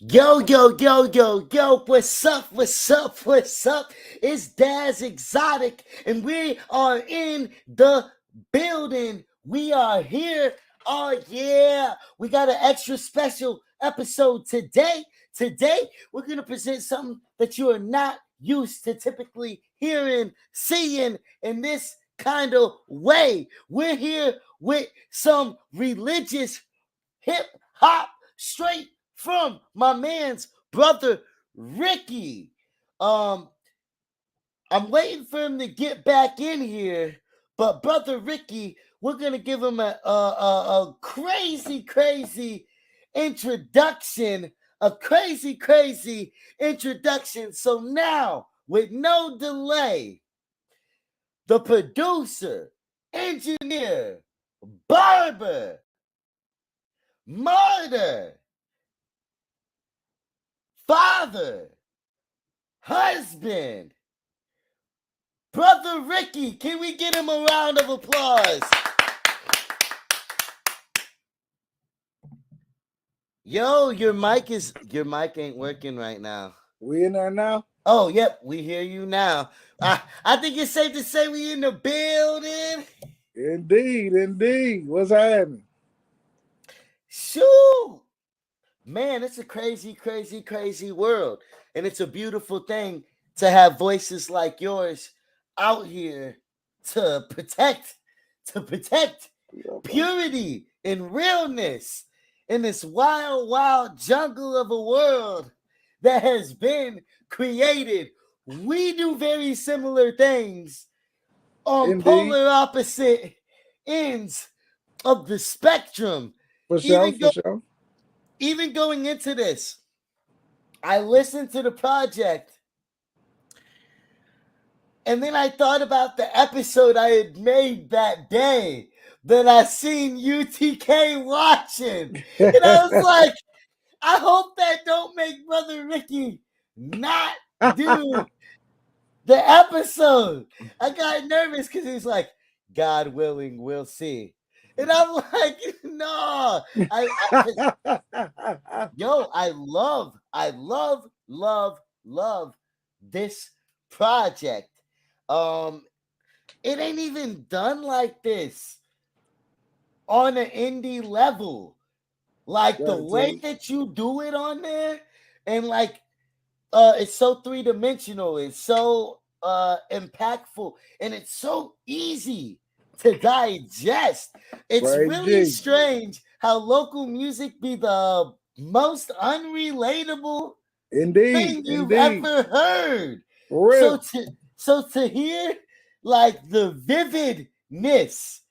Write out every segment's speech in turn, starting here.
Yo, yo, yo, yo, yo, what's up, what's up, what's up? It's Daz Exotic, and we are in the building. We are here. Oh, yeah. We got an extra special episode today. Today, we're going to present something that you are not used to typically hearing, seeing in this kind of way. We're here with some religious hip hop straight from my man's brother Ricky. I'm waiting for him to get back in here, but brother Ricky, we're gonna give him a crazy introduction, a crazy introduction. So now, with no delay, the producer, engineer, barber, martyr, father, husband, brother Ricky. Can we get him a round of applause? Yo, your mic ain't working right now. We in there now? Oh, yep, we hear you now. I think it's safe to say we in the building. Indeed. What's happening? Shoot. Man, it's a crazy world. And it's a beautiful thing to have voices like yours out here to protect purity and realness in this wild jungle of a world that has been created. We do very similar things on polar opposite ends of the spectrum. For sure. Even going into this, I listened to the project, and then I thought about the episode I had made that day that I seen UTK watching. And I was like, I hope that don't make Brother Ricky not do the episode. I got nervous because he's like, God willing, we'll see. And I'm like, no. I love this project. It ain't even done like this on an indie level. Like the way that you do it on there, and like it's so three-dimensional, it's so impactful, and it's so easy to digest. It's really strange how local music be the most unrelatable thing you've ever heard. So to hear like the vividness,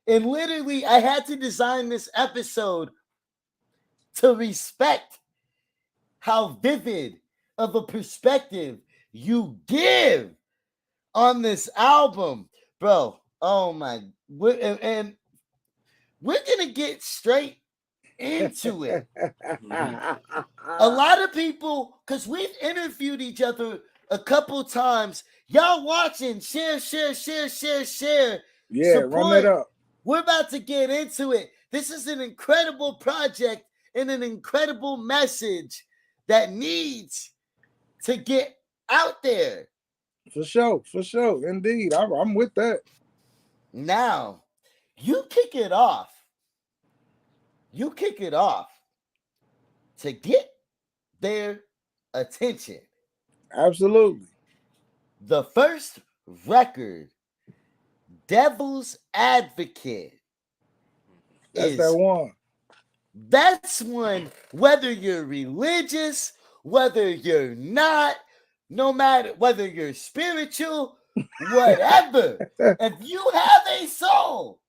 and literally I had to design this episode to respect how vivid of a perspective you give on this album, bro. Oh my, and we're gonna get straight into it. A lot of people, because we've interviewed each other a couple times. Y'all watching, share. Yeah, support. Run it up. We're about to get into it. This is an incredible project and an incredible message that needs to get out there. For sure. Indeed. I'm with that. Now, you kick it off to get their attention. Absolutely. The first record, Devil's Advocate. That's that one. That's one, whether you're religious, whether you're not, no matter whether you're spiritual, whatever. If you have a soul,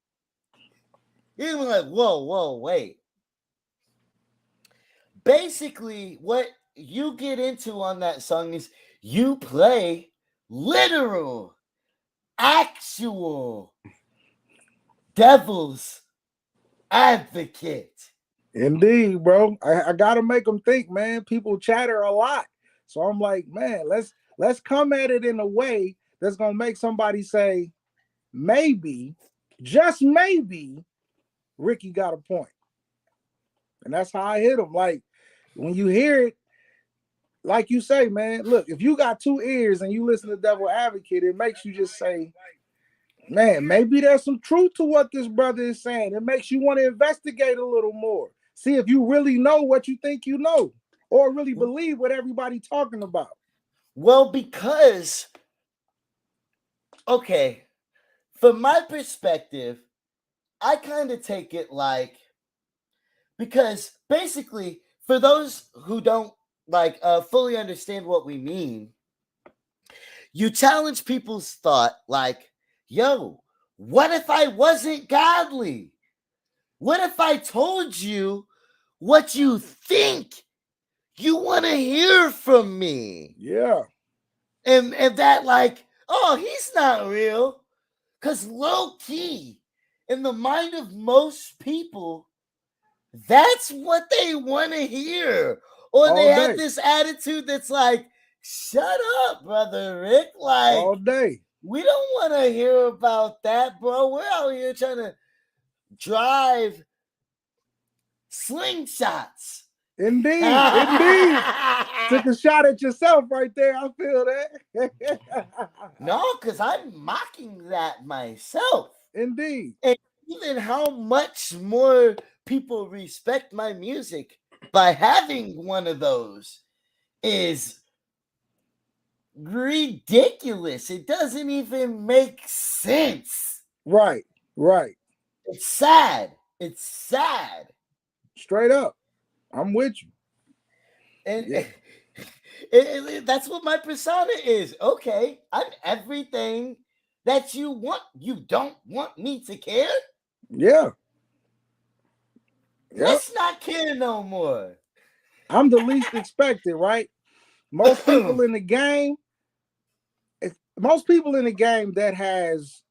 you're like, whoa, wait. Basically, what you get into on that song is you play literal, actual devil's advocate. Indeed, bro. I gotta make them think, man. People chatter a lot, so I'm like, man, let's come at it in a way that's gonna make somebody say, maybe, just maybe, Ricky got a point, and that's how I hit him. Like when you hear it, like you say, man, look, if you got 2 ears and you listen to Devil Advocate, it makes you just say, man, maybe there's some truth to what this brother is saying. It makes you want to investigate a little more. See if you really know what you think you know, or really believe what everybody talking about. Well, because, okay, from my perspective, I kind of take it like, because basically, for those who don't like fully understand what we mean, you challenge people's thought like, yo, what if I wasn't godly? What if I told you what you think you want to hear from me? Yeah. And that like, oh, he's not real. Because low key, in the mind of most people, that's what they want to hear. Or they have this attitude that's like, shut up, Brother Rick. Like, all day. We don't want to hear about that, bro. We're out here trying to drive slingshots. Indeed. Indeed. Took a shot at yourself right there. I feel that. No, because I'm mocking that myself. Indeed. And even how much more people respect my music by having one of those is ridiculous. It doesn't even make sense. Right. Right. It's sad. It's sad. Straight up. I'm with you. And yeah. That's what my persona is. Okay, I'm everything that you want. You don't want me to care? Yeah. Let's not care no more. I'm the least expected, right? Most people in the game, that has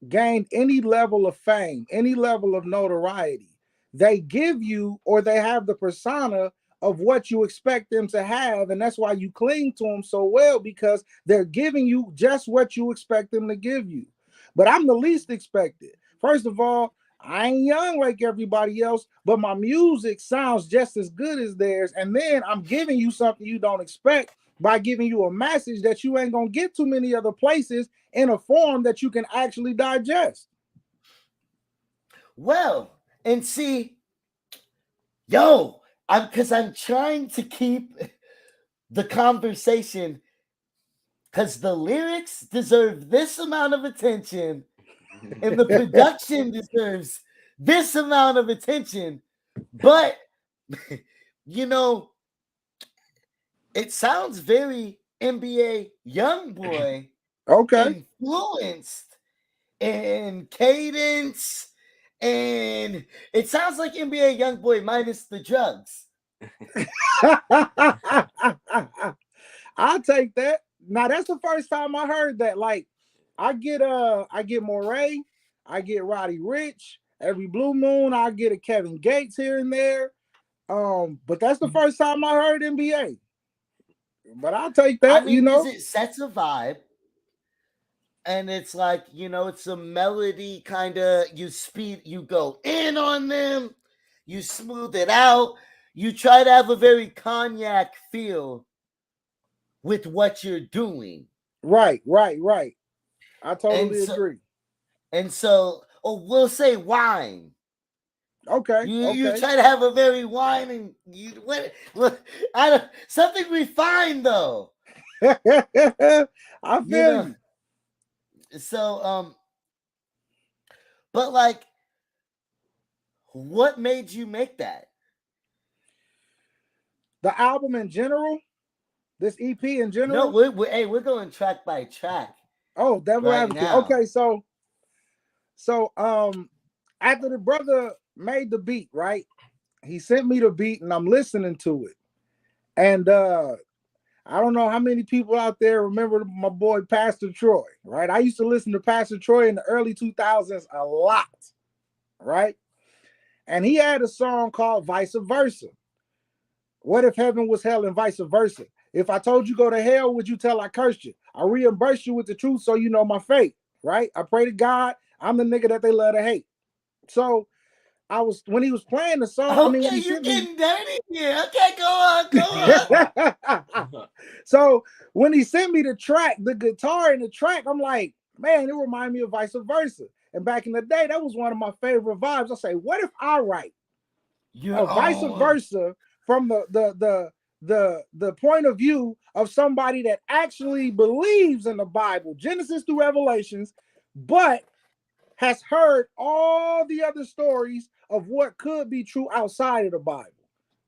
gained any level of fame, any level of notoriety, they give you, or they have the persona of what you expect them to have. And that's why you cling to them so well, because they're giving you just what you expect them to give you. But I'm the least expected. First of all, I ain't young like everybody else, but my music sounds just as good as theirs. And then I'm giving you something you don't expect by giving you a message that you ain't going to get too many other places in a form that you can actually digest. Well, and see, yo, because I'm trying to keep the conversation, because the lyrics deserve this amount of attention and the production deserves this amount of attention. But, you know, it sounds very NBA Youngboy influenced in cadence, and it sounds like NBA Youngboy minus the drugs. I'll take that. Now that's the first time I heard that. Like, I get Moray, I get Roddy Rich, every blue moon I get a Kevin Gates here and there. But that's the first time I heard NBA. But I'll take that. I mean, it sets a vibe. And it's like, it's a melody kind of, you go in on them, you smooth it out, you try to have a very cognac feel with what you're doing. Right. I totally agree. And so, we'll say wine. Okay. You try to have a very wine, and something refined though. I feel you. So, but like, what made you make that? The album in general, this EP in general. No, we're going track by track. Oh, Devil Advocate. Okay, so after the brother made the beat, right? He sent me the beat, and I'm listening to it, and I don't know how many people out there remember my boy Pastor Troy, right? I used to listen to Pastor Troy in the early 2000s a lot, right? And he had a song called Vice Versa. What if heaven was hell and vice versa? If I told you go to hell, would you tell I cursed you? I reimburse you with the truth so you know my fate, right? I pray to God, I'm the nigga that they love to hate. So when he was playing the song. I mean, when Okay, he you're sent me. getting dirty here. Okay, go on. So when he sent me the track, the guitar in the track, I'm like, man, it reminded me of Vice Versa. And back in the day, that was one of my favorite vibes. I say, what if I write a Vice Versa from the point of view of somebody that actually believes in the Bible, Genesis through Revelations, but has heard all the other stories of what could be true outside of the Bible.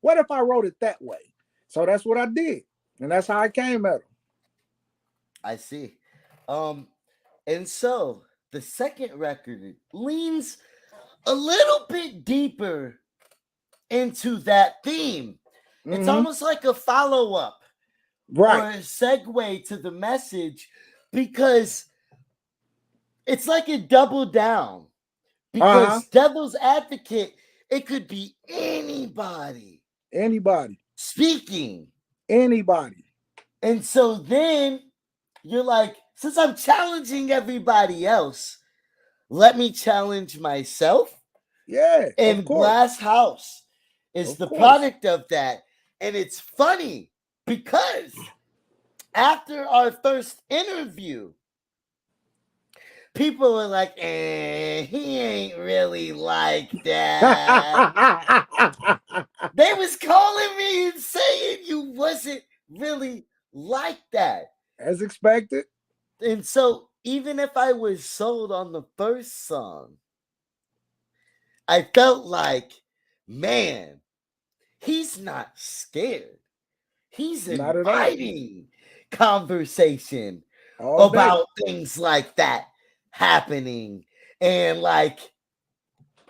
What if I wrote it that way? So that's what I did. And that's how I came at him. I see. And so the second record leans a little bit deeper into that theme. Mm-hmm. It's almost like a follow-up, right, or a segue to the message, because it's like a double down. Because devil's advocate, it could be anybody speaking, anybody. And so then you're like, since I'm challenging everybody else, let me challenge myself. Yeah. And Glass House is the product of that. And it's funny because after our first interview, people were like, he ain't really like that. They was calling me and saying you wasn't really like that. As expected. And so even if I was sold on the first song, I felt like, man, he's not scared. He's inviting conversation about things like that happening and like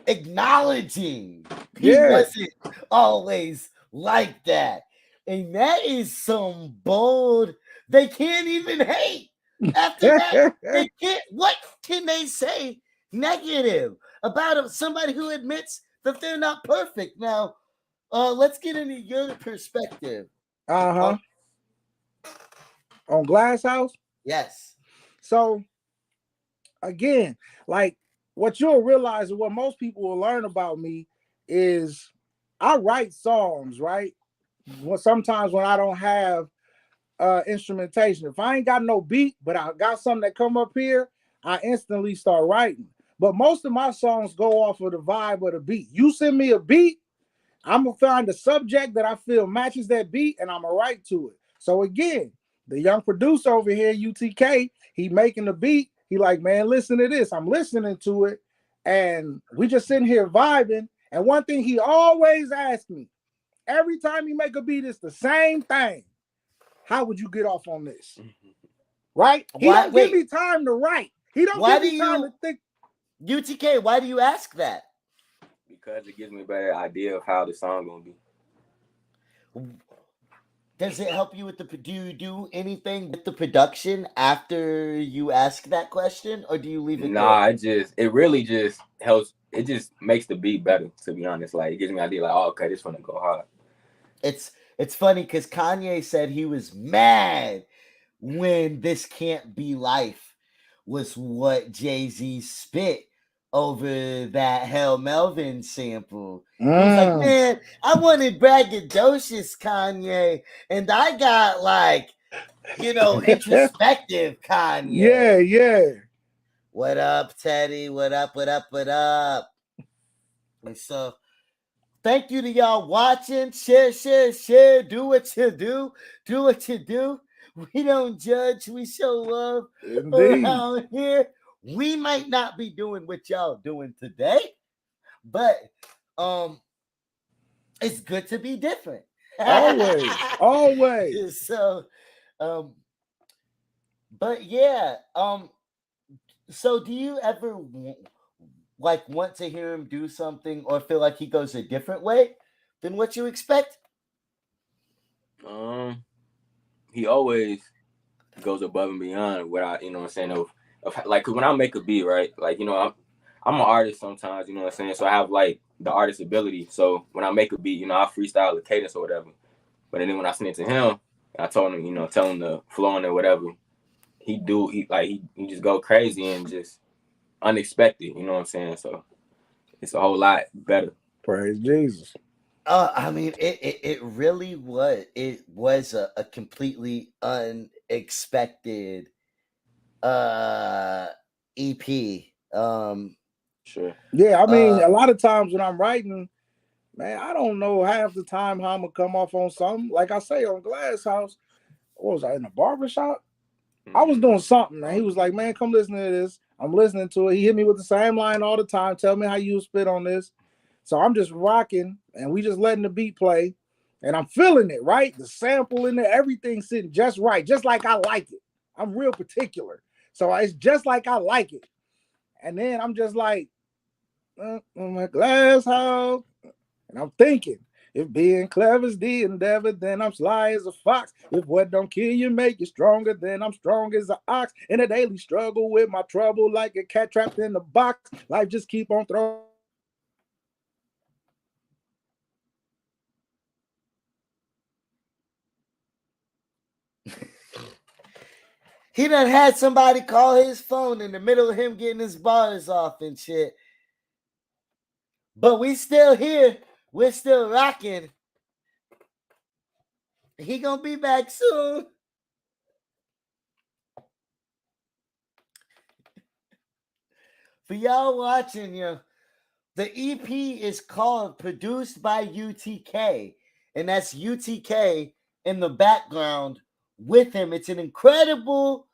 acknowledging he wasn't always like that. And that is some bold, they can't even hate. After that, they can't, what can they say negative about somebody who admits that they're not perfect? Now, let's get into your perspective. On Glass House? Yes. So, again, like what you'll realize and what most people will learn about me is I write songs, right? Sometimes when I don't have instrumentation, if I ain't got no beat, but I got something that come up here, I instantly start writing. But most of my songs go off of the vibe of the beat. You send me a beat, I'm gonna find a subject that I feel matches that beat, and I'm gonna write to it. So again, the young producer over here, UTK, he making the beat. He like, man, listen to this. I'm listening to it, and we just sitting here vibing. And one thing he always asks me, every time he make a beat, it's the same thing. How would you get off on this? Right? He don't give me time to write. He don't give me time to think. UTK, why do you ask that? Because it gives me a better idea of how the song gonna be. Does it help you with do you do anything with the production after you ask that question, or do you leave it? Nah, it really just helps. It just makes the beat better, to be honest. Like, it gives me an idea, like, oh, okay, this gonna go hard. It's funny because Kanye said he was mad when This Can't Be Life was what Jay-Z spit over that Hell Melvin sample. He was like, man, I wanted braggadocious Kanye, and I got like, introspective Kanye. Yeah. What up, Teddy? What up? And so, thank you to y'all watching. Share. Do what you do. We don't judge. We show love. Indeed. Around here. We might not be doing what y'all doing today, but it's good to be different. Always. So, but yeah. So do you ever want to hear him do something or feel like he goes a different way than what you expect? He always goes above and beyond what I, of like, cause when I make a beat, right, like, I'm an artist sometimes, you know what I'm saying? So I have like the artist ability. So when I make a beat, I freestyle the cadence or whatever. But then when I send it to him, I told him, tell him the flow on it, whatever. He just go crazy and just unexpected, you know what I'm saying? So it's a whole lot better. Praise Jesus. I mean, it really was. It was a completely unexpected EP. Sure. Yeah, I mean, a lot of times when I'm writing, man, I don't know half the time how I'm gonna come off on something. Like I say on Glass House, what was I in a barbershop? I was doing something, and he was like, "Man, come listen to this." I'm listening to it. He hit me with the same line all the time. Tell me how you spit on this. So I'm just rocking, and we just letting the beat play, and I'm feeling it, right? The sample in there, everything sitting just right, just like I like it. I'm real particular, so it's just like I like it. And then I'm just like, on my Glass House, and I'm thinking, if being clever is the endeavor, then I'm sly as a fox. If what don't kill you make you stronger, then I'm strong as an ox. In a daily struggle with my trouble, like a cat trapped in the box. Life just keep on throwing. He done had somebody call his phone in the middle of him getting his bars off and shit. But we still here. We're still rocking. He gonna be back soon. For y'all watching, the EP is called Produced by UTK. And that's UTK in the background with him. It's an incredible,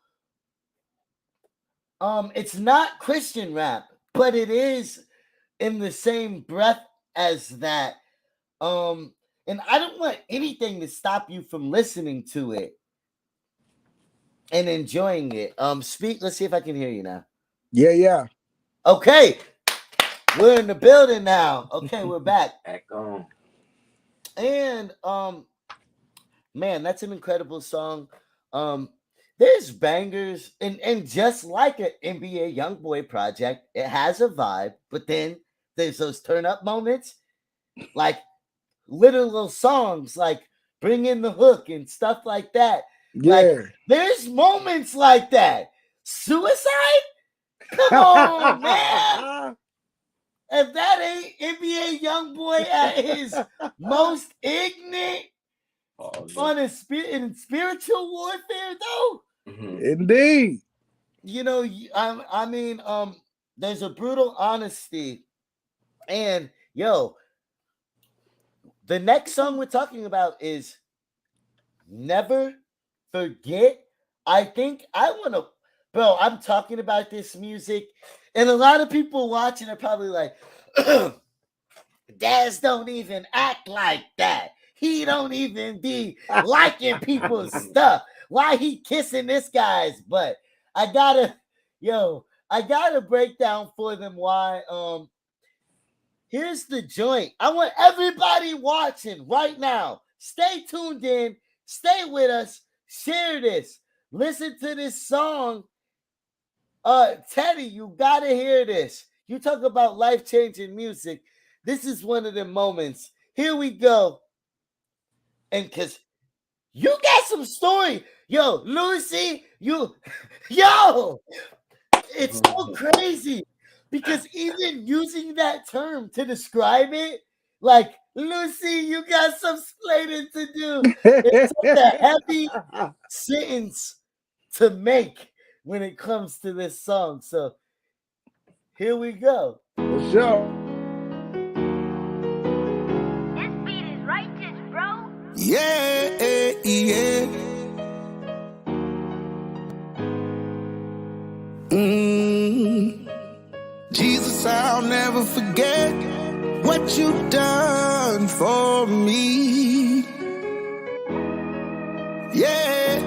it's not Christian rap, but it is in the same breath as that. And I don't want anything to stop you from listening to it and enjoying it. Speak, let's see if I can hear you now. Yeah. Okay. We're in the building now. Okay, we're back. Back on. And man, that's an incredible song. There's bangers, and just like an NBA Youngboy project, it has a vibe, but then there's those turn up moments, like literal songs like Bring in the Hook and stuff like that. Yeah. Like, there's moments like that. Suicide? Come on, man. If that ain't NBA Youngboy at his most ignorant in spiritual warfare, though. Indeed. I mean, there's a brutal honesty. And the next song we're talking about is Never Forget. I think I want to, bro, I'm talking about this music, and a lot of people watching are probably like, Daz don't even act like that. He don't even be liking people's stuff. Why he kissing this guy's butt? I gotta break down for them why. Here's the joint. I want everybody watching right now. Stay tuned in. Stay with us. Share this. Listen to this song. Teddy, you gotta hear this. You talk about life-changing music. This is one of the moments. Here we go. And because you got some story. Yo, Lucy, it's so crazy. Because even using that term to describe it, like, Lucy, you got some explaining to do. It's such a heavy sentence to make when it comes to this song. So here we go. For sure. This beat is righteous, bro. Yeah. Jesus, I'll never forget what you done for me. Yeah.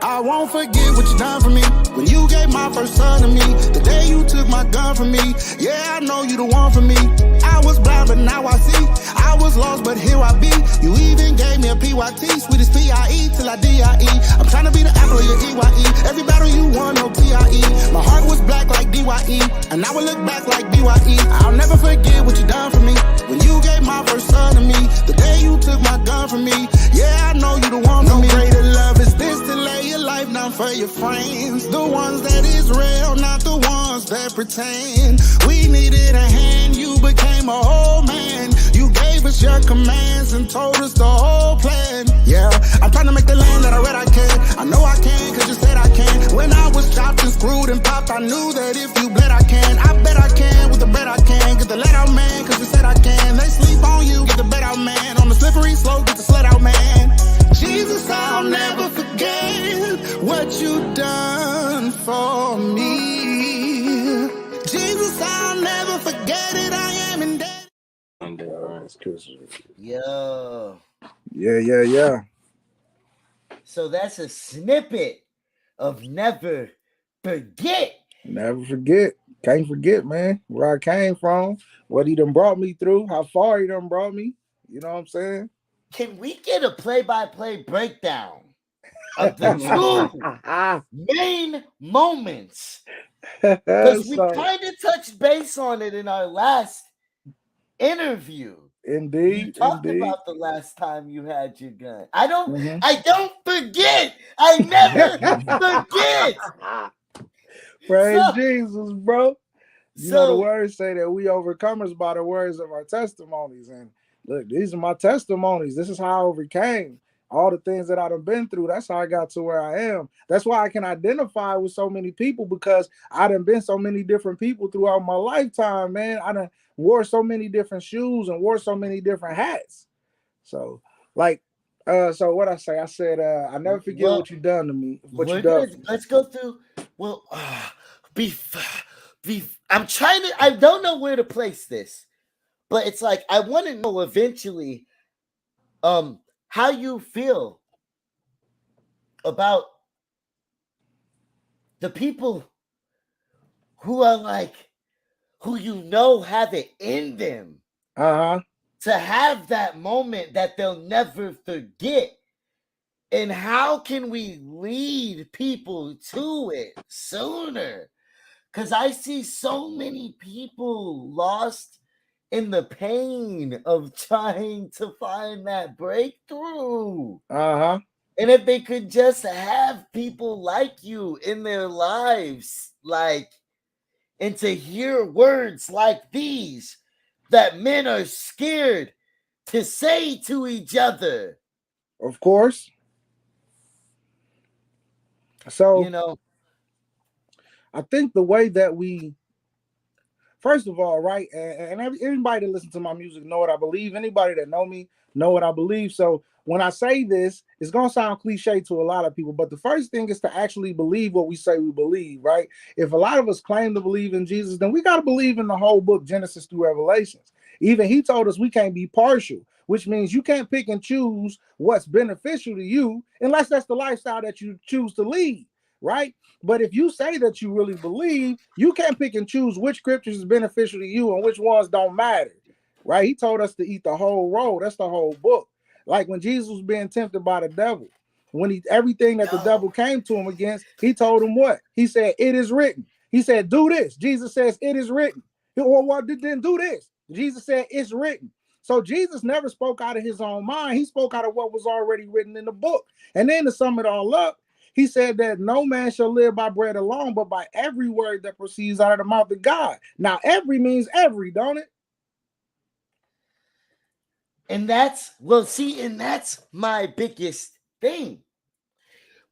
I won't forget what you done for me. When you gave my first son to me, the day you took my gun from me. Yeah, I know you the one for me. I was blind, but now I see. I was lost, but here I be. You even gave me a PYT, sweetest PIE till I DIE. I'm trying to be the apple of your EYE. Every battle you won, no TIE. My heart was black like DYE, and I will look back like BYE. I'll never forget what you done for me. When you gave my first son to me, the day you took my gun from me. Yeah, I know you the one for me. No greater love is this, to lay your life down for for your friends, the ones that is real, not the ones that pretend. We needed a hand, you became a whole man. You gave us your commands and told us the whole plan. Yeah, I'm trying to make the land that I read I can. I know I can, cause you said I can. When I was chopped and screwed and popped, I knew that if you bled I can. I bet I can, with the bread I can. Get the let out man, cause you said I can. They sleep on you, get the bed out man. On the slippery slope, get the sled out man. Jesus, I'll never forget what you done for me. Jesus, I'll never forget it. I am indebted. Yo. Yeah. So that's a snippet of Never Forget. Never forget. Can't forget, man, where I came from, what he done brought me through, how far he done brought me. You know what I'm saying? Can we get a play-by-play breakdown of the two main moments? Because we kind of touched base on it in our last interview. Indeed. You talked about the last time you had your gun. I don't forget. I never forget. Praise Jesus, bro. You know the words say that we overcomers by the words of our testimonies. And look, these are my testimonies. This is how I overcame all the things that I've been through. That's how I got to where I am. That's why I can identify with so many people, because I done been so many different people throughout my lifetime, man. I done wore so many different shoes and wore so many different hats. So, like, so what I said, I never forget what you done to me. What you done. Let's go through. Well, I'm trying to. I don't know where to place this, but it's like I want to know eventually, how you feel about the people who are like, who you know have it in them, to have that moment that they'll never forget. And how can we lead people to it sooner? Because I see so many people lost in the pain of trying to find that breakthrough. And if they could just have people like you in their lives, like, and to hear words like these that men are scared to say to each other. Of course. So, you know, I think the way that we, first of all, right, and everybody that listens to my music know what I believe. Anybody that know me know what I believe. So when I say this, it's going to sound cliche to a lot of people, but the first thing is to actually believe what we say we believe, right? If a lot of us claim to believe in Jesus, then we got to believe in the whole book, Genesis through Revelations. Even he told us we can't be partial, which means you can't pick and choose what's beneficial to you unless that's the lifestyle that you choose to lead, right? But if you say that you really believe, you can't pick and choose which scriptures is beneficial to you and which ones don't matter, right? He told us to eat the whole roll. That's the whole book. Like when Jesus was being tempted by the devil, when everything that the devil came to him against, he told him what? He said, it is written. He said, do this. Jesus says, it is written. Well, didn't do this. Jesus said, it's written. So Jesus never spoke out of his own mind. He spoke out of what was already written in the book. And then to sum it all up, he said that no man shall live by bread alone, but by every word that proceeds out of the mouth of God. Now, every means every, don't it? And that's, well, see, and that's my biggest thing.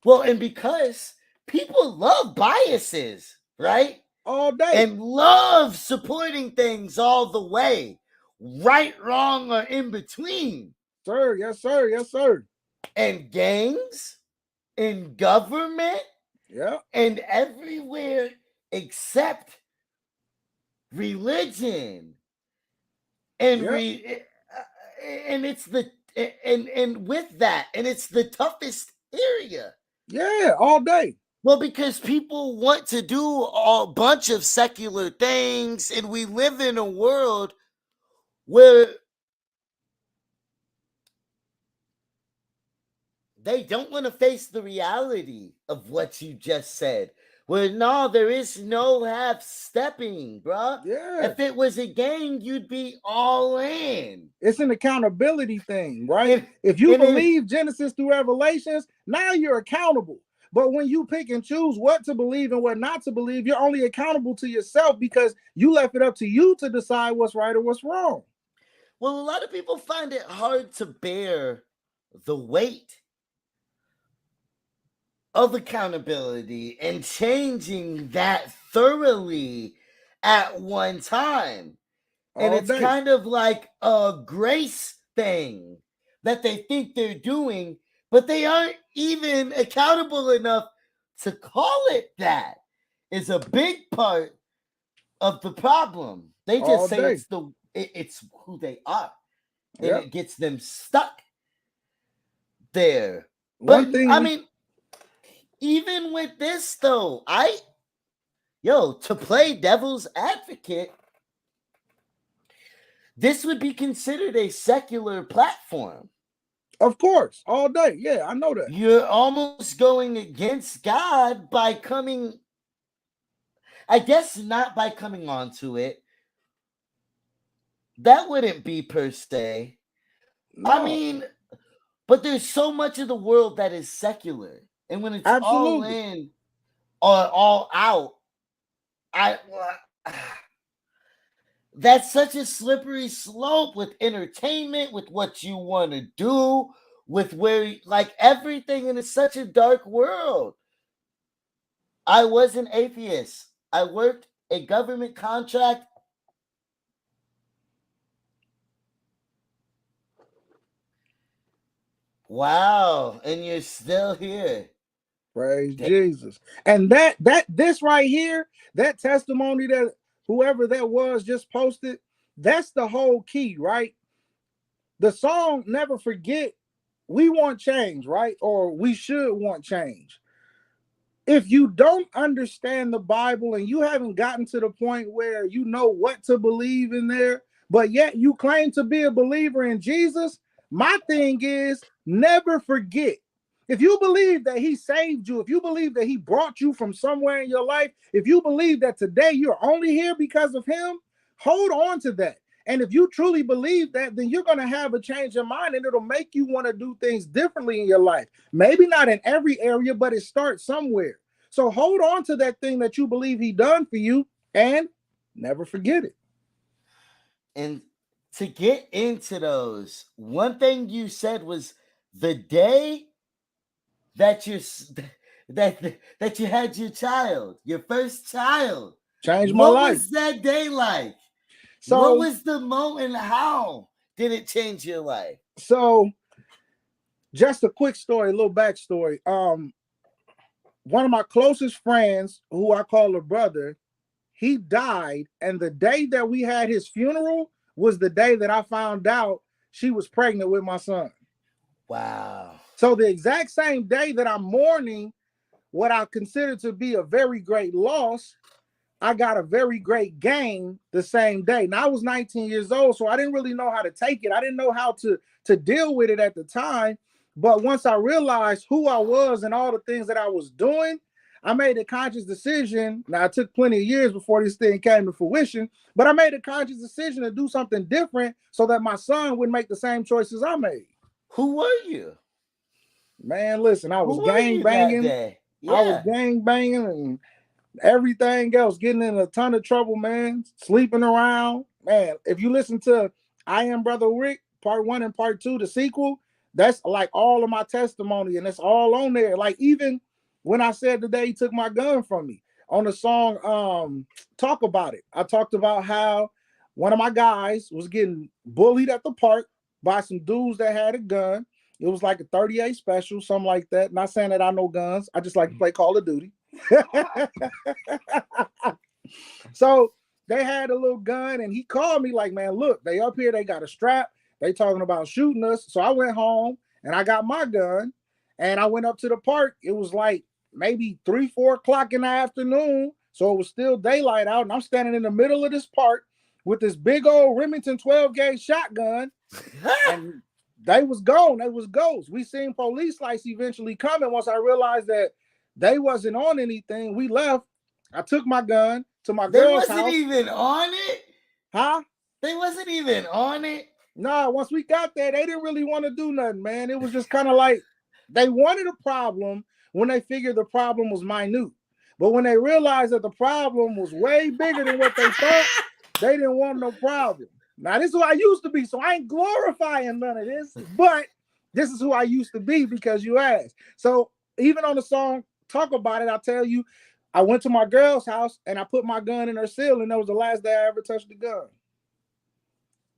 Well, and because people love biases, right? All day. And love supporting things all the way, right, wrong, or in between. Sir, yes, sir, yes, sir. And gangs, in government, and everywhere except religion. And and it's the and with that, and it's the toughest area. Yeah, all day. Well, because people want to do a bunch of secular things, and we live in a world where they don't want to face the reality of what you just said. Well, no, there is no half-stepping, bro. Yeah. If it was a game, you'd be all in. It's an accountability thing, right? If you believe Genesis through Revelations, now you're accountable. But when you pick and choose what to believe and what not to believe, you're only accountable to yourself because you left it up to you to decide what's right or what's wrong. Well, a lot of people find it hard to bear the weight of accountability and changing that thoroughly at one time. And it's kind of like a grace thing that they think they're doing, but they aren't even accountable enough to call it that. Is a big part of the problem. They just say it's who they are, and it gets them stuck there. But I mean, even with this though, to play devil's advocate, this would be considered a secular platform. Of course, all day. Yeah, I know that. You're almost going against God by coming, I guess not by coming onto it. That wouldn't be per se. No. I mean, but there's so much of the world that is secular. And when it's all in or all out, that's such a slippery slope with entertainment, with what you want to do, with where, like, everything, and it's such a dark world. I was an atheist. I worked a government contract. Wow, and you're still here. Praise Jesus. And this right here, that testimony that whoever that was just posted, that's the whole key, right? The song Never Forget, we want change, right? Or we should want change. If you don't understand the Bible and you haven't gotten to the point where you know what to believe in there, but yet you claim to be a believer in Jesus, my thing is never forget. If you believe that he saved you, if you believe that he brought you from somewhere in your life, if you believe that today you're only here because of him, hold on to that. And if you truly believe that, then you're going to have a change of mind and it'll make you want to do things differently in your life. Maybe not in every area, but it starts somewhere. So hold on to that thing that you believe he done for you and never forget it. And to get into those, one thing you said was the day that you had your child, your first child, changed my life. What was that day like? So what was the moment? How did it change your life? So just a quick story, a little backstory. One of my closest friends, who I call a brother, he died, and the day that we had his funeral was the day that I found out she was pregnant with my son. Wow. So the exact same day that I'm mourning what I consider to be a very great loss, I got a very great gain the same day. Now I was 19 years old, so I didn't really know how to take it. I didn't know how to deal with it at the time. But once I realized who I was and all the things that I was doing, I made a conscious decision. Now, it took plenty of years before this thing came to fruition, but I made a conscious decision to do something different so that my son wouldn't make the same choices I made. Who were you? Man, listen, I was gang banging. Yeah. I was gang banging and everything else, getting in a ton of trouble, man, sleeping around. Man, if you listen to I Am Brutha Rick, part 1 and part 2, the sequel, that's like all of my testimony, and it's all on there. Like even when I said the day he took my gun from me, on the song Talk About It, I talked about how one of my guys was getting bullied at the park by some dudes that had a gun. It was like a 38 special, something like that. Not saying that I know guns. I just like to play Call of Duty. So they had a little gun, and he called me like, man, look, they up here, they got a strap. They talking about shooting us. So I went home and I got my gun and I went up to the park. It was like maybe 3-4 o'clock in the afternoon. So it was still daylight out. And I'm standing in the middle of this park with this big old Remington 12 gauge shotgun. And they was gone. They was ghosts. We seen police lights eventually coming. Once I realized that they wasn't on anything, we left. I took my gun to my girl's house. They wasn't even on it? Huh? They wasn't even on it? No, once we got there, they didn't really want to do nothing, man. It was just kind of like they wanted a problem, when they figured the problem was minute. But when they realized that the problem was way bigger than what they thought, they didn't want no problem. Now, this is who I used to be, so I ain't glorifying none of this, but this is who I used to be because you asked. So even on the song, Talk About It, I'll tell you, I went to my girl's house and I put my gun in her ceiling. That was the last day I ever touched the gun.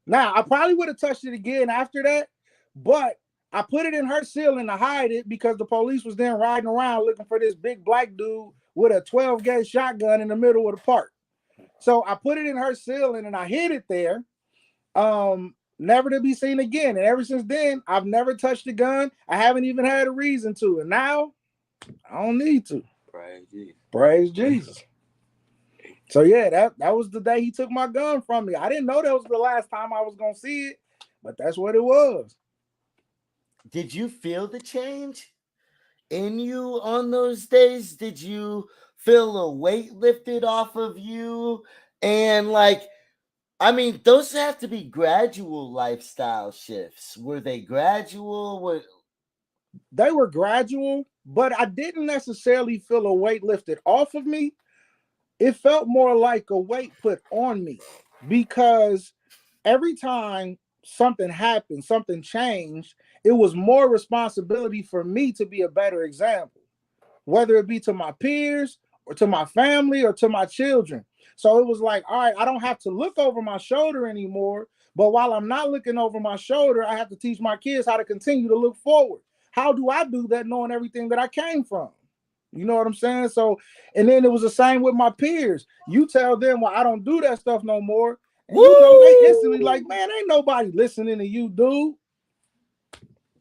Now, I probably would have touched it again after that, but I put it in her ceiling to hide it because the police was then riding around looking for this big black dude with a 12-gauge shotgun in the middle of the park. So I put it in her ceiling and I hid it there, never to be seen again. And ever since then, I've never touched the gun. I haven't even had a reason to. And now, I don't need to. Praise Jesus. Praise Jesus. So yeah, that was the day he took my gun from me. I didn't know that was the last time I was going to see it, but that's what it was. Did you feel the change in you on those days? Did you feel a weight lifted off of you? And like, I mean, those have to be gradual lifestyle shifts. Were they gradual? They were gradual, but I didn't necessarily feel a weight lifted off of me. It felt more like a weight put on me because every time something happened, something changed, it was more responsibility for me to be a better example, whether it be to my peers or to my family or to my children. So it was like, all right, I don't have to look over my shoulder anymore. But while I'm not looking over my shoulder, I have to teach my kids how to continue to look forward. How do I do that knowing everything that I came from? You know what I'm saying? So, and then it was the same with my peers. You tell them, well, I don't do that stuff no more. And you know, they instantly like, man, ain't nobody listening to you, dude.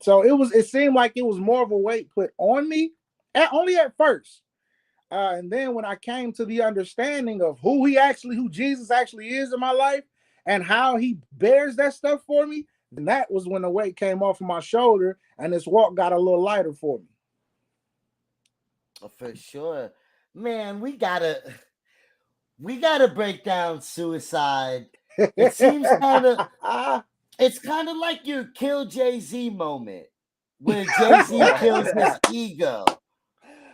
So it seemed like it was more of a weight put on me, only at first. And then when I came to the understanding of who Jesus actually is in my life and how he bears that stuff for me, then that was when the weight came off of my shoulder and this walk got a little lighter for me. For sure. Man, we gotta break down suicide. It seems it's kind of like your Kill Jay-Z moment where Jay-Z kills his ego.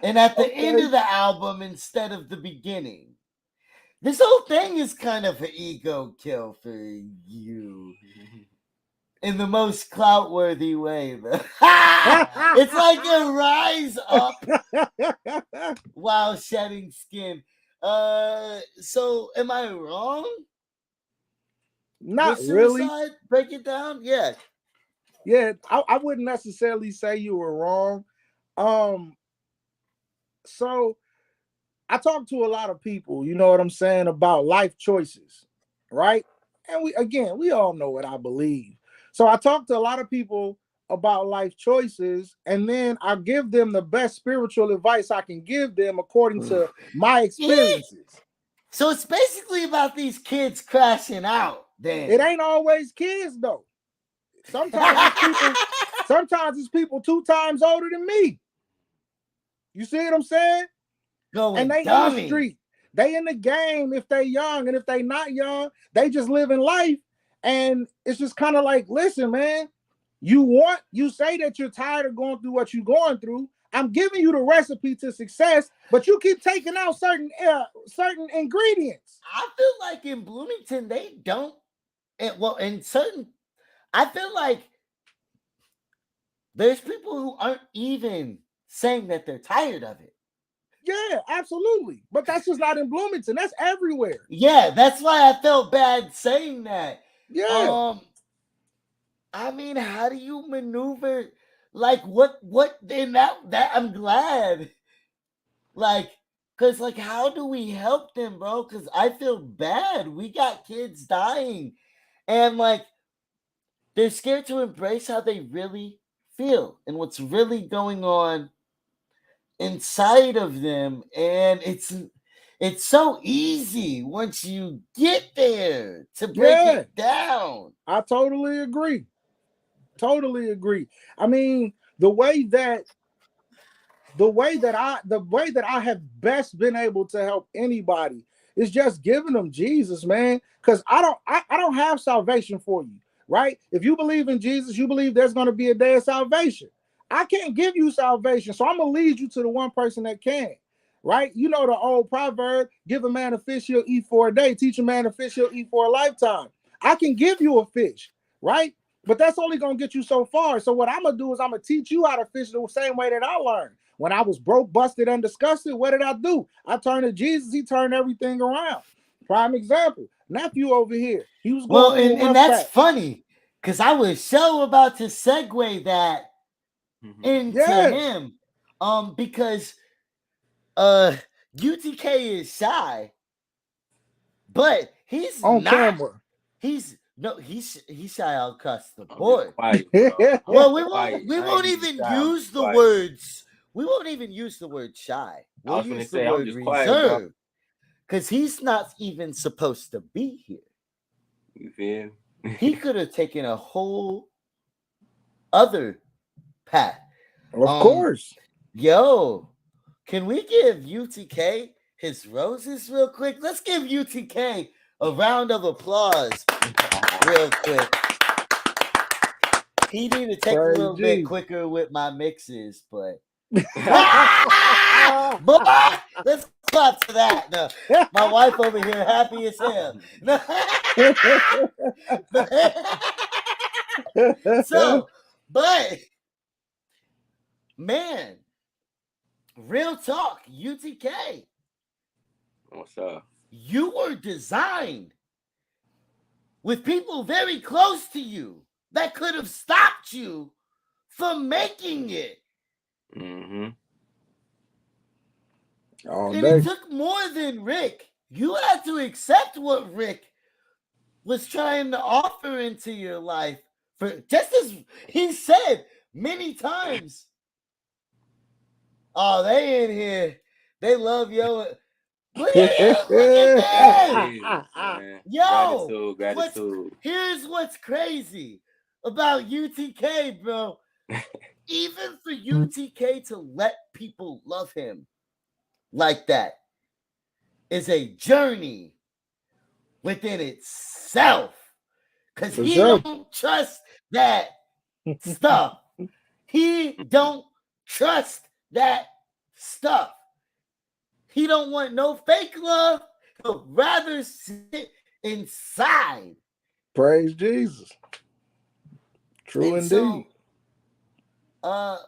And at the end of the album instead of the beginning. This whole thing is kind of an ego kill for you. In the most clout-worthy way. It's like a rise up while shedding skin. So am I wrong? Not really. Break it down? Yeah. Yeah, I wouldn't necessarily say you were wrong. So I talk to a lot of people, you know what I'm saying, about life choices, right? And we all know what I believe. So I talk to a lot of people about life choices, and then I give them the best spiritual advice I can give them according to my experiences. So it's basically about these kids crashing out. Then it ain't always kids though. Sometimes it's people 2 times older than me. You see what I'm saying? And they in the street. They in the game if they young, and if they not young, they just living life. And it's just kind of like, listen, man, you say that you're tired of going through what you're going through. I'm giving you the recipe to success, but you keep taking out certain ingredients. I feel like in Bloomington, they don't. I feel like there's people who aren't even saying that they're tired of it. Yeah, absolutely. But that's just not in Bloomington. That's everywhere. Yeah, that's why I felt bad saying that. Yeah. I mean, how do you maneuver? Like, what in that I'm glad. Like, because, like, how do we help them, bro? Because I feel bad. We got kids dying. And, like, they're scared to embrace how they really feel and what's really going on inside of them. And it's so easy once you get there to break it down. I totally agree. I mean, the way that I have best been able to help anybody is just giving them Jesus, man. Because I don't have salvation for you, right? If you believe in Jesus, you believe there's going to be a day of salvation. I can't give you salvation, so I'm gonna lead you to the one person that can. Right? You know the old proverb: give a man a fish, he'll eat for a day. Teach a man a fish, he'll eat for a lifetime. I can give you a fish, right? But that's only gonna get you so far. So what I'm gonna do is I'm gonna teach you how to fish the same way that I learned. When I was broke, busted, and disgusted, what did I do? I turned to Jesus. He turned everything around. Prime example. Nephew over here. He was going through a rough and that's patch. funny because I was so about to segue that into him. Because UTK is shy, but he's on not. Camera. He's shy across the board. Quiet, Well, we won't even use the words. We won't even use the word shy. We'll use the word reserved because he's not even supposed to be here. You feel? He could have taken a whole other path. Of course. Yo, can we give UTK his roses real quick? Let's give UTK a round of applause real quick. He need to take a little bit quicker with my mixes, but boy, let's clap to that. No, my wife over here happy as hell. So, but man, real talk, UTK. What's up? You were designed with people very close to you that could have stopped you from making it. Mm-hmm. And it took more than Rick. You had to accept what Rick was trying to offer into your life. For just as he said many times, oh, they in here. They love yo. Look at that. Yo, gratitude. Here's what's crazy about UTK, bro. Even for UTK to let people love him like that is a journey within itself. Because he don't trust that stuff. He don't trust that stuff. He don't want no fake love, but rather sit inside. Praise Jesus. True indeed. So,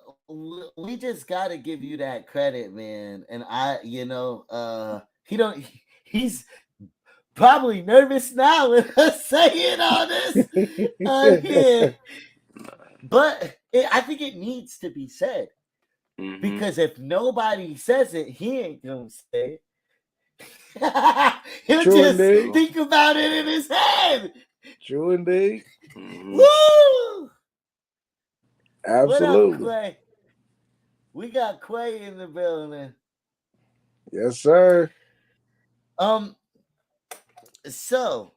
we just gotta give you that credit, man. And he's probably nervous now with us saying all this. But I think it needs to be said. Mm-hmm. Because if nobody says it, he ain't gonna say it. He'll just think about it in his head. True indeed. Mm-hmm. Woo! Absolutely. What up, Quay? We got Quay in the building. Yes, sir. So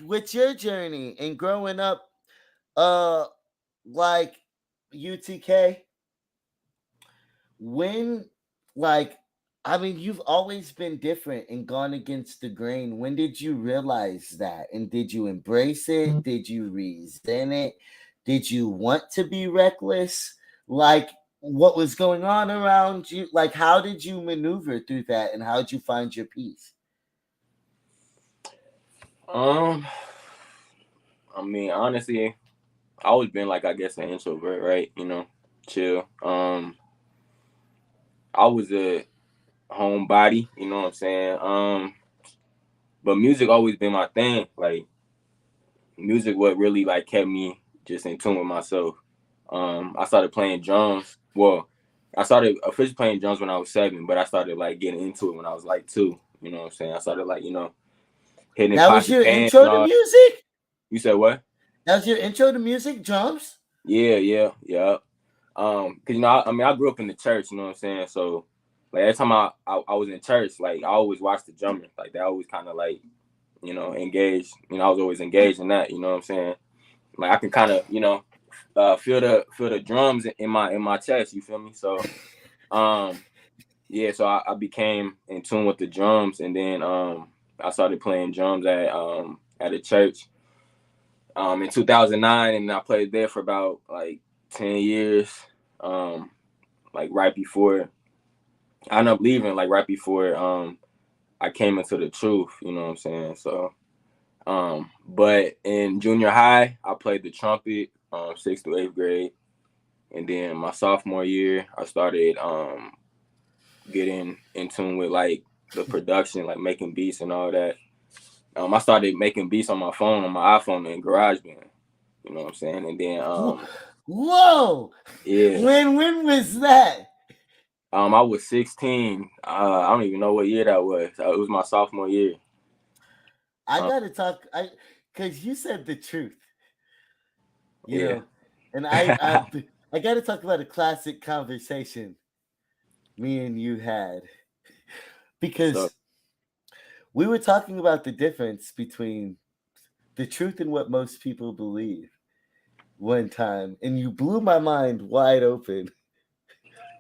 with your journey and growing up, like UTK, you've always been different and gone against the grain. When did you realize that? And did you embrace it? Did you resent it? Did you want to be reckless? Like, what was going on around you? Like, how did you maneuver through that? And how did you find your peace? I mean, honestly, I always been like, I guess, an introvert, right? You know, chill. I was a homebody, you know what I'm saying? But music always been my thing. Like, music what really like kept me just in tune with myself. I started playing drums. Well, I started officially playing drums when I was 7, but I started like getting into it when I was like 2. You know what I'm saying? I started like, hitting. That was your intro to music? You said what? That was your intro to music, drums? Yeah. Cause I grew up in the church, you know what I'm saying? So like every time I was in church, like I always watched the drummers. Like they always kind of like, engaged. I was always engaged in that, you know what I'm saying? Like I can kind of, feel the drums in my chest, you feel me? So so I became in tune with the drums, and then I started playing drums at a church in 2009, and I played there for about like 10 years. Like right before I ended up leaving, like right before I came into the truth, you know what I'm saying? So but in junior high, I played the trumpet 6th to 8th grade. And then my sophomore year, I started getting in tune with like the production, like making beats and all that. I started making beats on my phone, on my iPhone in GarageBand. You know what I'm saying? And then whoa, yeah. When was that? I was 16. I don't even know what year that was. It was my sophomore year. I gotta talk, because you said the truth, you know, and I gotta talk about a classic conversation me and you had, because we were talking about the difference between the truth and what most people believe one time, and you blew my mind wide open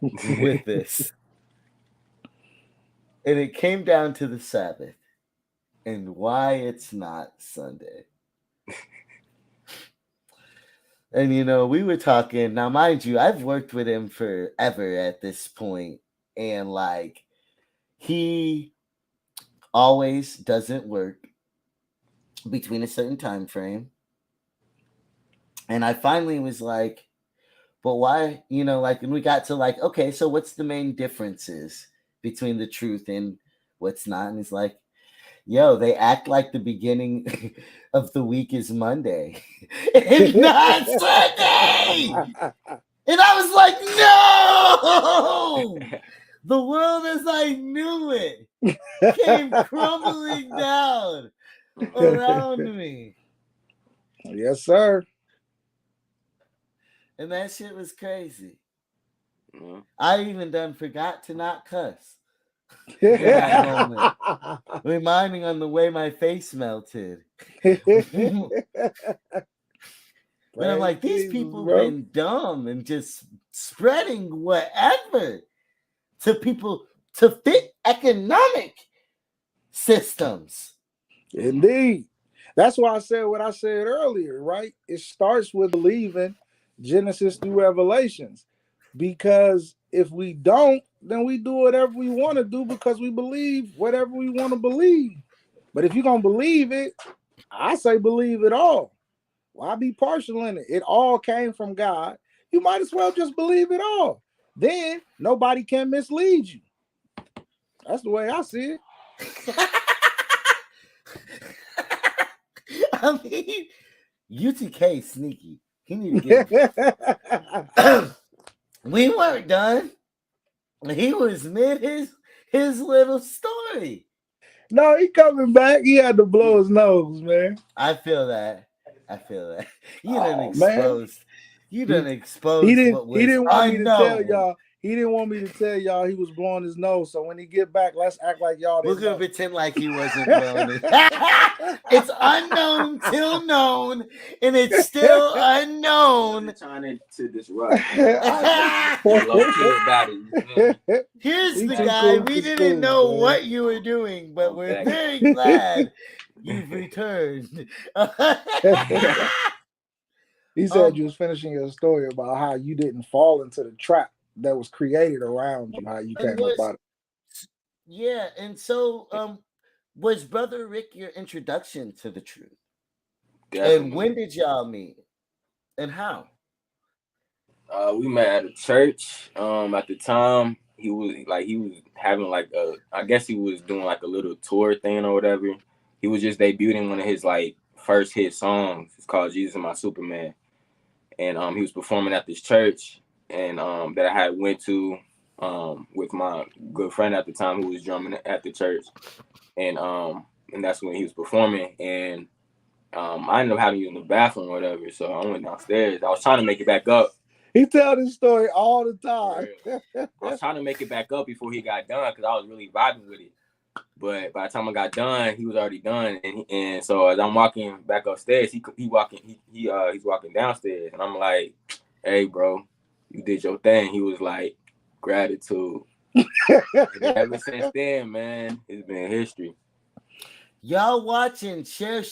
with this. And it came down to the Sabbath and why it's not Sunday. And, you know, we were talking. Now, mind you, I've worked with him forever at this point. And, like, he always doesn't work between a certain time frame. And I finally was like, but why? You know, like, and we got to, like, okay, so what's the main differences between the truth and what's not? And he's like, yo, they act like the beginning of the week is Monday and not Sunday. And I was like, no! The world as I knew it came crumbling down around me. Yes, sir. And that shit was crazy. Mm-hmm. I even done forgot to not cuss. In that moment, reminding on the way my face melted. But I'm like, these people been dumb and just spreading whatever to people to fit economic systems. Indeed. That's why I said what I said earlier, right? It starts with believing Genesis through Revelations. Because if we don't, then we do whatever we want to do because we believe whatever we want to believe. But if you're going to believe it, I say believe it all. Why be partial in it? It all came from God. You might as well just believe it all. Then nobody can mislead you. That's the way I see it. I mean, UTK sneaky. He need to get we weren't done. He was mid his little story. No, he coming back. He had to blow his nose, man. I feel that. You done exposed. You done exposed. He didn't want unknown. me to tell y'all. He didn't want me to tell y'all he was blowing his nose. So when he get back, let's act like y'all didn't. We're gonna pretend like he wasn't blowing it. It's unknown till known, and it's still unknown. Trying to disrupt. Here's the guy. We didn't know what you were doing, but we're very glad you've returned. He said you was finishing your story about how you didn't fall into the trap that was created around you, how you came about it. Yeah, and so was Brother Rick your introduction to the truth? Definitely. And when did y'all meet? And how? We met at a church. At the time, he was having like I guess he was doing like a little tour thing or whatever. He was just debuting one of his like first hit songs. It's called Jesus and My Superman. And he was performing at this church and that I had went to with my good friend at the time who was drumming at the church. And that's when he was performing. And I ended up having you in the bathroom or whatever. So I went downstairs. I was trying to make it back up. He tell this story all the time. I was trying to make it back up before he got done because I was really vibing with it. But by the time I got done, he was already done. And so as I'm walking back upstairs, he's walking downstairs. And I'm like, hey, bro, you did your thing. He was like, gratitude. Ever since then, man, it's been history. Y'all watching, share.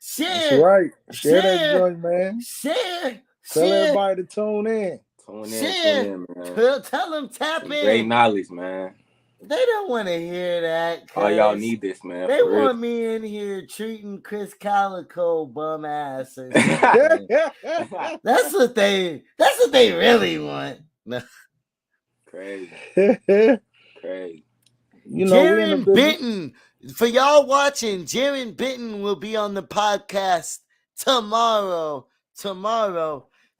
Share. That's right. Share that joint, man. Share. Tell everybody to tune in. Tune in, man. Tell them tap in. Great knowledge, man. They don't want to hear that. Oh, y'all need this, man. They for want real. me in here treating Chris Calico bum ass or something. That's what they really want. Crazy. Crazy. You know, Jaron Benton, for y'all watching, Jaron Benton will be on the podcast tomorrow.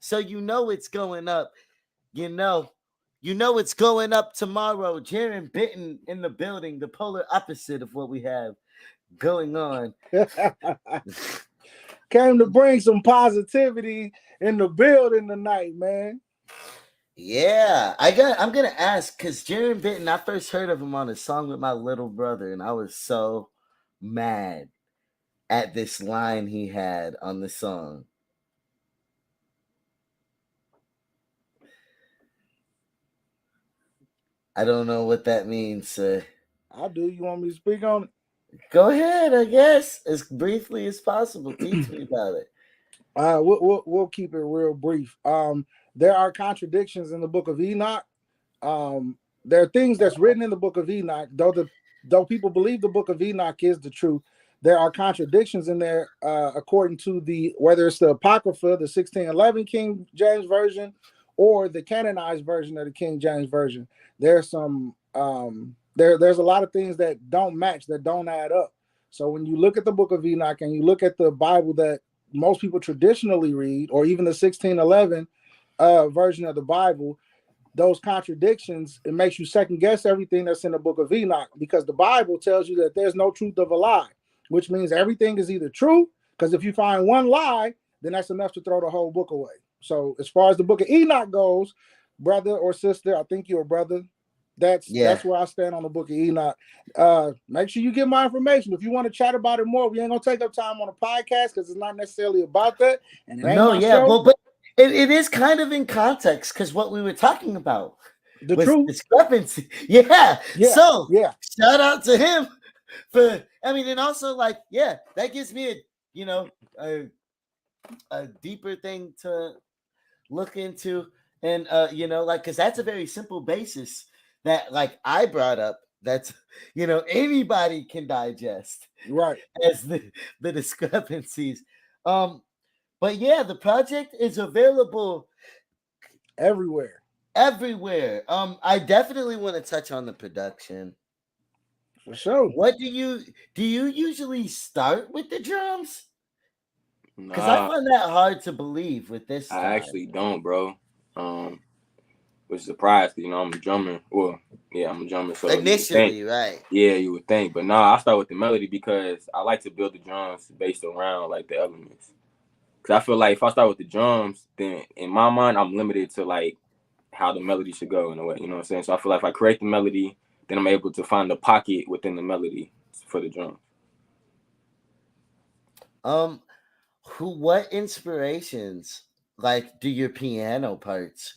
So you know it's going up. You know it's going up tomorrow. Jaron Benton in the building, the polar opposite of what we have going on. Came to bring some positivity in the building tonight, man. Yeah, I'm gonna ask because Jaron Benton, I first heard of him on a song with my little brother, and I was so mad at this line he had on the song. I don't know what that means, sir. I do. You want me to speak on it? Go ahead, I guess, as briefly as possible. Teach me about it. We'll keep it real brief. There are contradictions in the book of Enoch. There are things that's written in the book of Enoch, though people believe the book of Enoch is the truth. There are contradictions in there, according to whether it's the Apocrypha, the 1611 King James Version, or the canonized version of the King James Version. There's some there's a lot of things that don't match, that don't add up. So when you look at the book of Enoch and you look at the Bible that most people traditionally read, or even the 1611 version of the Bible, those contradictions, it makes you second guess everything that's in the book of Enoch, because the Bible tells you that there's no truth of a lie, which means everything is either true, because if you find one lie, then that's enough to throw the whole book away. So as far as the book of Enoch goes, brother or sister, I think you're a brother. That's where I stand on the book of Enoch. Make sure you get my information. If you want to chat about it more, we ain't gonna take up time on a podcast because it's not necessarily about that. And it ain't show. Well, but it is kind of in context because what we were talking about, the truth discrepancy. Yeah. So shout out to him for. I mean, and also that gives me a deeper thing to look into, and because that's a very simple basis that I brought up, that's anybody can digest, right, as the discrepancies. But yeah, the project is available everywhere. I definitely want to touch on the production for sure. What do you usually start with the drums? Because I find that hard to believe with this style. I actually don't, bro. Was surprised, I'm a drummer. Well, yeah, I'm a drummer. So initially, right? Yeah, you would think, but no, I start with the melody because I like to build the drums based around the elements. Because I feel like if I start with the drums, then in my mind I'm limited to how the melody should go in a way. You know what I'm saying? So I feel like if I create the melody, then I'm able to find the pocket within the melody for the drums. What inspirations do your piano parts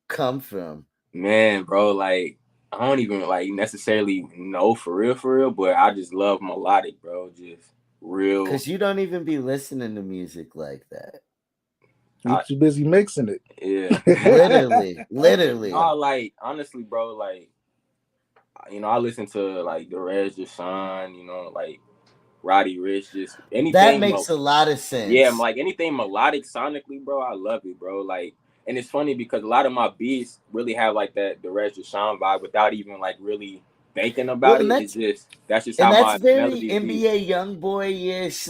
come from? Man, bro, I don't even necessarily know for real, but I just love melodic, bro. Just real. Because you don't even be listening to music like that. You're too busy mixing it. Yeah. literally. Honestly, bro, I listen to the Deshaun, Roddy Ricch, just anything. That makes a lot of sense. Yeah, anything melodic sonically, bro, I love it, bro. And it's funny because a lot of my beats really have the Deshaun vibe without even really thinking about it. It's just that's how my that's very melodies NBA YoungBoy-ish,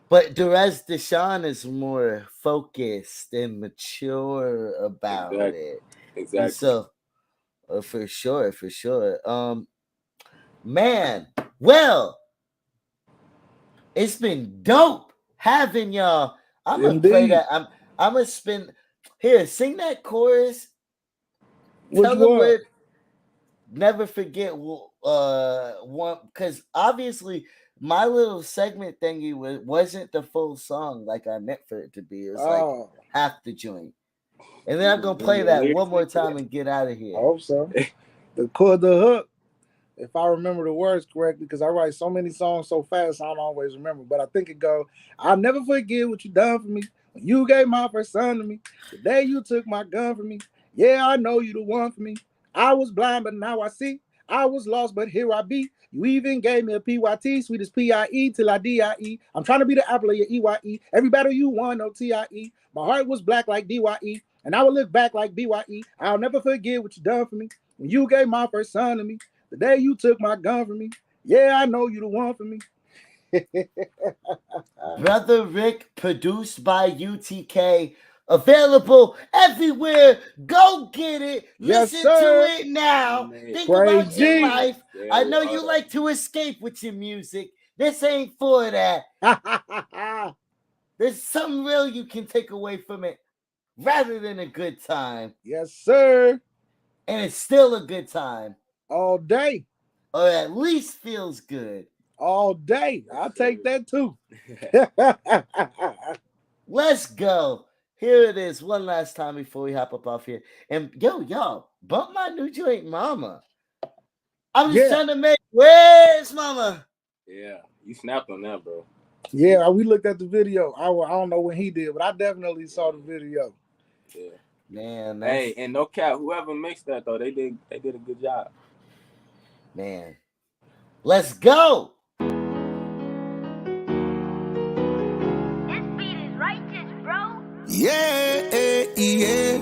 but Deshaun is more focused and mature about it. Exactly. And so, for sure. Man, well, it's been dope having y'all. I'm gonna play that. I'm gonna spin. Here, sing that chorus. Tell the word. Never forget one, because obviously my little segment thingy wasn't the full song I meant for it to be. It was half the joint. And then I'm gonna play that one more time and get out of here. I hope so. The hook. if I remember the words correctly, because I write so many songs so fast, I don't always remember. But I think it goes, I'll never forget what you done for me. When you gave my first son to me, the day you took my gun from me. Yeah, I know you the one for me. I was blind, but now I see. I was lost, but here I be. You even gave me a PYT, sweet as PIE till I DIE. I'm trying to be the apple of your EYE. Every battle you won, no TIE. My heart was black like DYE, and I will look back like BYE. I'll never forget what you done for me. When you gave my first son to me, the day you took my gun from me. Yeah, I know you the one for me. Brother Rick, produced by UTK, available everywhere. Go get it. Yes, Listen sir. to it now. Man. Think about Crazy. your life. Yeah, I know all you that. like to escape with your music. This ain't for that. There's something real you can take away from it rather than a good time. Yes, sir. And it's still a good time. All day. Or at least feels good. All day. I'll take that too. Let's go. Here it is one last time before we hop up off here. And y'all, bump my new joint, Mama. I'm just trying to make, where's Mama? Yeah, you snapped on that, bro. Yeah, we looked at the video. I don't know when he did, but I definitely saw the video. Yeah. Man, hey, and no cap, whoever mixed that though, they did a good job. Man, let's go. This beat is righteous, bro. Yeah, yeah.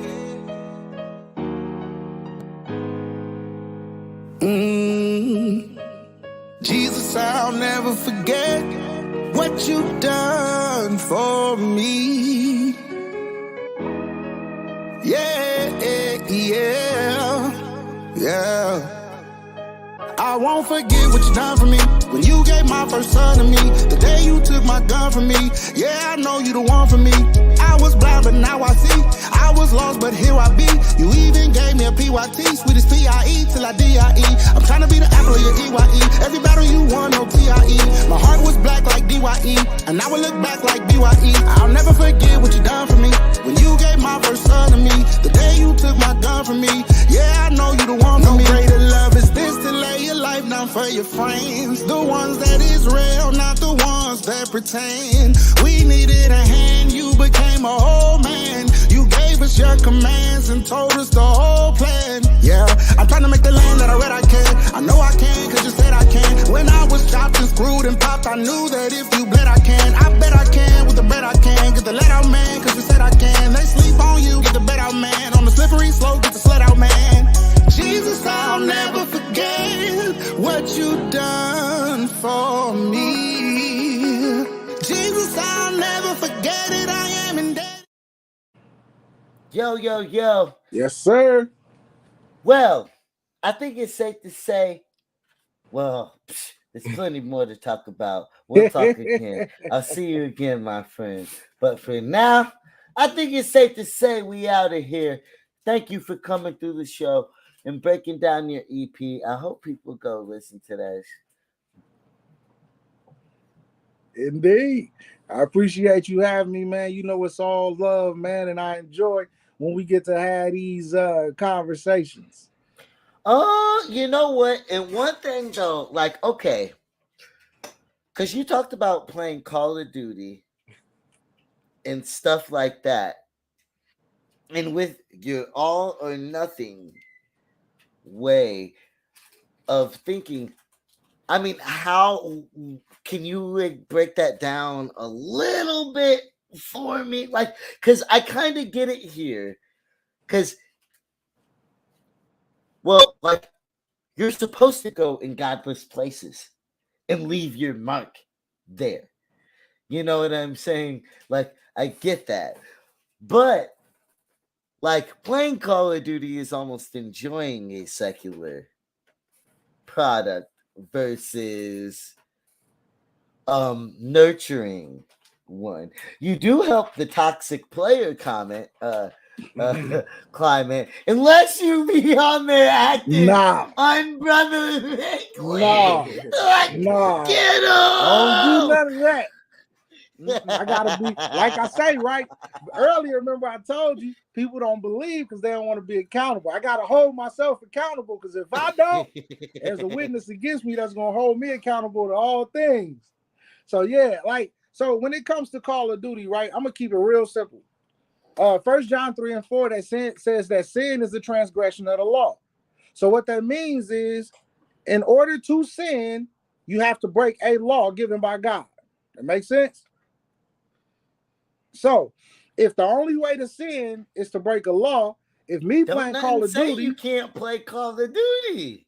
Jesus, I'll never forget what you done for me. Yeah, yeah. I won't forget what you done for me. When you gave my first son to me, the day you took my gun from me. Yeah, I know you the one for me. I was blind, but now I see. I was lost, but here I be. You even gave me a PYT, sweet as PIE till I DIE. I'm trying to be the apple of your EYE. Every battle you won, no TIE. My heart was black like DYE, and I will look back like BYE. I'll never forget what you done for me. When you gave my first son to me, the day you took my gun from me. Yeah, I know you the one for me. No greater love is this to lay your life down for your friends. The ones that is real, not the ones that pretend. We needed a hand, you became a whole man. You gave us your commands and told us the whole plan. Yeah, I'm trying to make the land that I read I can. I know I can, cause you said I can. When I was chopped and screwed and popped, I knew that if you bled I can. I bet I can, with the bread I can. Get the let out man, cause you said I can. They sleep on you, get the bed out man. On the slippery slope, get the sled out man. Jesus, I'll never forget what you done for me. Jesus, I'll never forget it. I am in debt. Yo. Yes, sir. Well, I think it's safe to say, well, there's plenty more to talk about. We'll talk again. I'll see you again, my friend. But for now, I think it's safe to say we out of here. Thank you for coming through the show and breaking down your EP. I hope people go listen to that. Indeed. I appreciate you having me, man. You know it's all love, man, and I enjoy when we get to have these conversations. You know what? And one thing though, like, okay, because you talked about playing Call of Duty and stuff like that, and with your all or nothing way of thinking, I mean, how can you like break that down a little bit for me? Like, because I kind of get it here. Because, well, like, you're supposed to go in godless places and leave your mark there. You know what I'm saying? Like, I get that. But, like, playing Call of Duty is almost enjoying a secular product versus nurturing one. You do help the toxic player climate unless you be on there acting on Brother Rick. No. Like, get him. Don't do none of that. I gotta be like I say, right? Earlier, remember I told you people don't believe because they don't want to be accountable. I gotta hold myself accountable because if I don't, there's a witness against me that's gonna hold me accountable to all things. So yeah, so when it comes to Call of Duty, right? I'm gonna keep it real simple. 1 John 3:4 that says that sin is the transgression of the law. So what that means is, in order to sin, you have to break a law given by God. That makes sense? So, if the only way to sin is to break a law, if me playing Call of Duty, you can't play Call of Duty.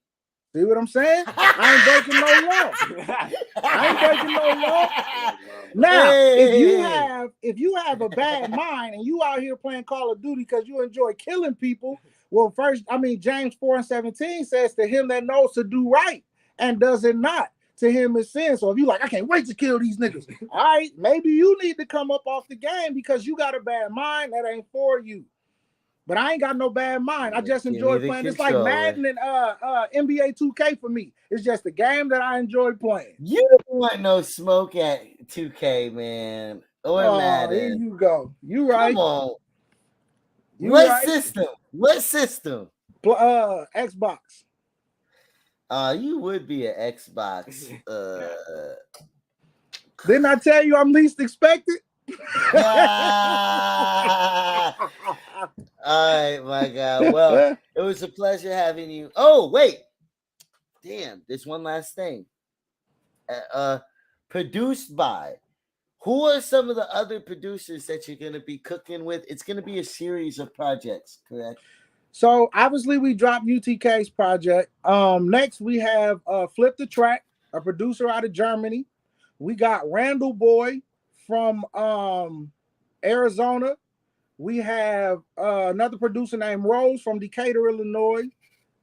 See what I'm saying? I ain't breaking no law. I ain't breaking no law. Now, if you have a bad mind and you out here playing Call of Duty because you enjoy killing people, well, James 4:17 says to him that knows to do right and does it not, to him is sin. So if you like, I can't wait to kill these niggas. All right, maybe you need to come up off the game because you got a bad mind that ain't for you. But I ain't got no bad mind. I just enjoy playing. It's like Madden and NBA 2K for me. It's just a game that I enjoy playing. You don't want no smoke at 2K, man. Or Madden. Here you go. You right. Come on. What system? Xbox. You would be an Xbox. Didn't I tell you I'm least expected? All right, my God. Well, it was a pleasure having you. Oh, wait. Damn, there's one last thing. Produced by. Who are some of the other producers that you're going to be cooking with? It's going to be a series of projects, correct? So, obviously, we dropped UTK's project. Next, we have Flip the Track, a producer out of Germany. We got Randall Boy from Arizona. We have another producer named Rose from Decatur, Illinois.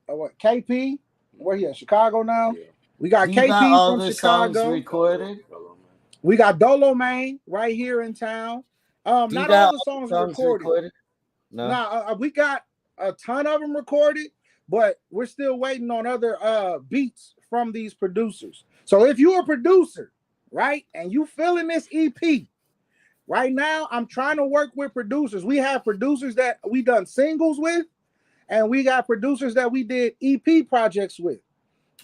KP? Where he at? Chicago now? Yeah. We got KP all from the Chicago. Songs recorded? We got Dolo Man right here in town. Not all the songs recorded. No. We got a ton of them recorded, but we're still waiting on other beats from these producers. So if you're a producer, right, and you feeling this EP, right now, I'm trying to work with producers. We have producers that we done singles with, and we got producers that we did EP projects with,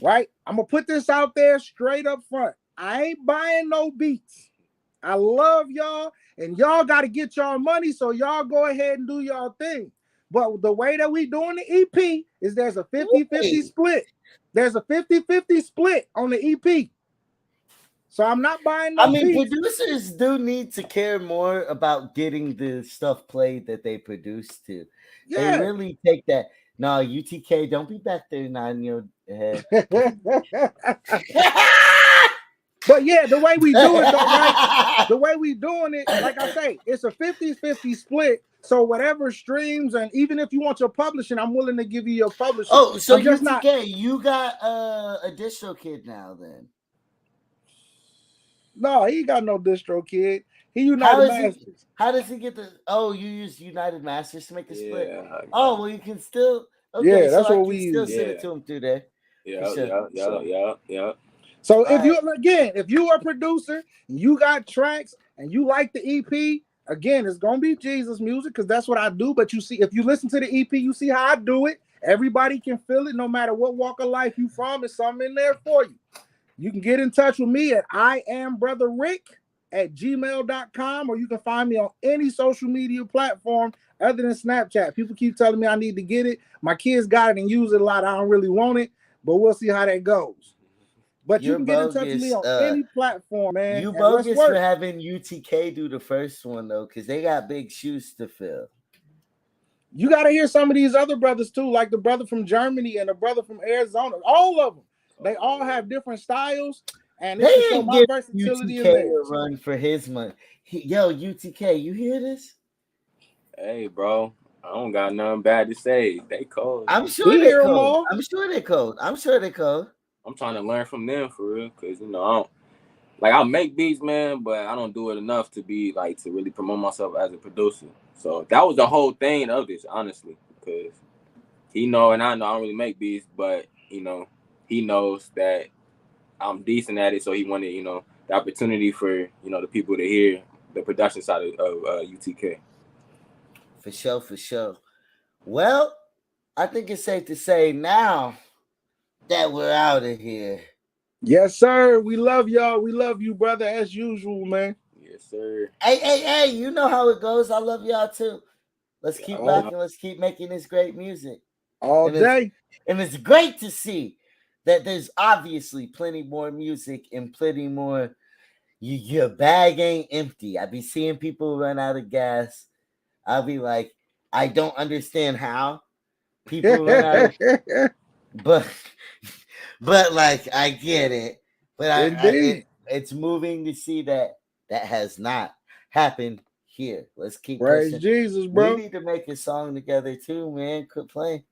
right? I'm going to put this out there straight up front. I ain't buying no beats. I love y'all, and y'all got to get y'all money, so y'all go ahead and do y'all thing. But the way that we doing the EP is there's a 50-50 split. There's a 50-50 split on the EP. So I'm not buying no beats. Producers do need to care more about getting the stuff played that they produce to. Yeah. They really take that. No, UTK, don't be back there nodding your head. But yeah, the way we do it, though, right? The way we doing it, like I say, it's a 50-50 split. So whatever streams, and even if you want your publishing, I'm willing to give you your publishing. Oh, so UTK, you got a distro kid now then? No, he got no distro kid. He United Masters. How does he get the? Oh, you use United Masters to make the split. Oh, well, you can still. Okay, yeah, that's so what we use. Still send it to him through there. Yeah. So if you are a producer, you got tracks, and you like the EP, again, it's gonna be Jesus music because that's what I do. But you see, if you listen to the EP, you see how I do it. Everybody can feel it, no matter what walk of life you from. There's something in there for you. You can get in touch with me at IamBrotherRick@gmail.com, or you can find me on any social media platform other than Snapchat. People keep telling me I need to get it. My kids got it and use it a lot. I don't really want it, but we'll see how that goes. But you can get in touch with me on any platform, man. You bogus for having UTK do the first one, though, because they got big shoes to fill. You got to hear some of these other brothers, too, like the brother from Germany and the brother from Arizona. All of them. They all have different styles, and they show my versatility in there. Run for his money. Yo, UTK, you hear this? Hey, bro, I don't got nothing bad to say. They cold. I'm sure they're cold. I'm sure they're cold. I'm trying to learn from them for real, because I'll make beats, man, but I don't do it enough to be to really promote myself as a producer. So that was the whole thing of this, honestly, because he know and I know I don't really make beats, but he knows that I'm decent at it, so he wanted, the opportunity for the people to hear the production side of UTK. For sure. Well, I think it's safe to say now that we're out of here. Yes, sir. We love y'all. We love you, brother, as usual, man. Yes, sir. Hey, you know how it goes. I love y'all too. Let's keep rocking. Let's keep making this great music. All day. And it's great to see that there's obviously plenty more music and plenty more. Your bag ain't empty. I be seeing people run out of gas. I'll be like, I don't understand how people run out of, but like I get it. But it's moving to see that has not happened here. Let's keep praise pushing. Jesus, bro. We need to make a song together too, man. Quit playing.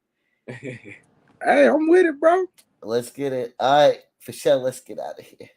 Hey, I'm with it, bro. Let's get it. All right, for sure. Let's get out of here.